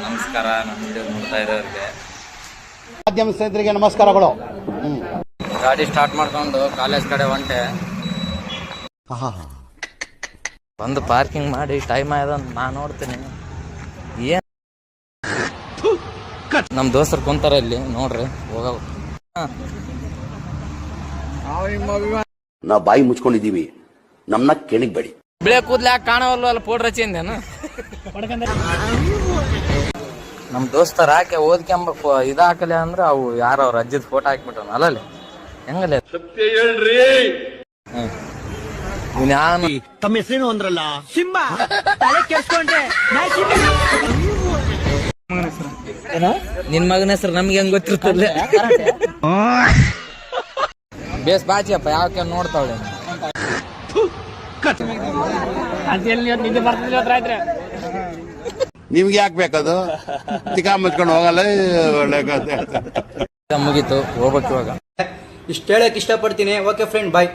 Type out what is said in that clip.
ನಮಸ್ಕಾರ. ನಮ್ಮ ವಿಡಿಯೋ ನೋಡ್ತಾ ಇರೋರಿಗೆ ಮಾಧ್ಯಮ ಸ್ನೇಹಿತರಿಗೆ ನಮಸ್ಕಾರಗಳು. ಗಾಡಿ ಸ್ಟಾರ್ಟ್ ಮಾಡ್ಕೊಂಡು ಕಾಲೇಜ್ ಕಡೆ ಹೊಂಟೆ. ಒಂದು ಪಾರ್ಕಿಂಗ್ ಮಾಡಿ ಟೈಮ್ ಆಯ್ದ ನಾ ನೋಡ್ತೀನಿ. ಏನ್ ನಮ್ಮ ದೋಸ್ತರು ಕುಂತಾರ ಇಲ್ಲಿ ನೋಡ್ರಿ. ಹೋಗ ನಾವು ಬಾಯಿ ಮುಚ್ಕೊಂಡಿದೀವಿ, ನಮ್ನ ಕೆಣಿಗ್ಬೇಡಿ. ಬಿಳೆ ಕೂದ್ಲೆ ಕಾಣವಲ್ಲ ಅಲ್ಲಿ ಪೌಡ್ರ್ ಹಚ್ಚಿಂದೇನು. ನಮ್ಮ ದೋಸ್ತರ ಹಾಕಿ ಓದ್ಕೊಂಬ ಇದು ಹಾಕಲೆ ಅಂದ್ರೆ ಅವು ಯಾರ ಅವ್ರ ಅಜ್ಜಿದ್ ಫೋಟೋ ಹಾಕ್ಬಿಟ್ಟವನು ಅಲ್ಲಲ್ಲಿ ಹೆಂಗಲ್ಲ ಸತ್ಯ ಹೇಳ್ರಿ. ತಮ್ಮ ಹೆಸರೇನು ಅಂದ್ರಲ್ಲ? ಸಿಂಬಾ. ತಲೆ ಕೆಡ್ಸ್ಕೊಂಡ್ರೆ ನಿನ್ ಮಗನ ಹೆಸರು ನಮ್ಗೆ ಹೆಂಗ್ ಗೊತ್ತಿರ್ತಲ್ಲ. ಬೇಸ್ ಬಾಚಿಯಪ್ಪ ಯಾಕೆ ನೋಡ್ತಾವಳೆ. ನಿಮ್ಗೆ ಯಾಕೆ ಬೇಕದು? ತಿಕಾ ಮುಚ್ಕೊಂಡು ಹೋಗಲ್ಲ. ಒಳ್ಳೆ ಮುಗೀತು, ಹೋಗ್ಬೇಕು ಇವಾಗ. ಇಷ್ಟು ಹೇಳಕ್ ಇಷ್ಟಪಡ್ತೀನಿ. ಓಕೆ ಫ್ರೆಂಡ್, ಬಾಯ್.